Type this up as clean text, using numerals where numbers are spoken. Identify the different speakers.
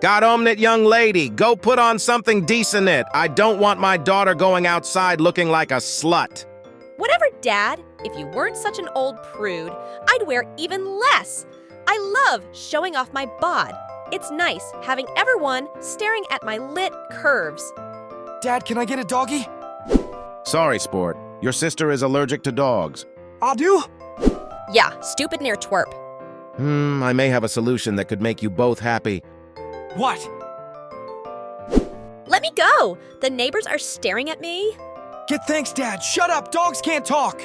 Speaker 1: Got omnit, young lady. Go put on something decent. I don't want my daughter going outside looking like a slut.
Speaker 2: Whatever, Dad. If you weren't such an old prude, I'd wear even less. I love showing off my bod. It's nice having everyone staring at my lit curves.
Speaker 3: Dad, can I get a doggy?
Speaker 1: Sorry, sport. Your sister is allergic to dogs.
Speaker 3: I do?
Speaker 2: Yeah, stupid near twerp.
Speaker 1: I may have a solution that could make you both happy.
Speaker 3: What?
Speaker 2: Let me go! The neighbors are staring at me.
Speaker 3: Get thanks, Dad. Shut up. Dogs can't talk.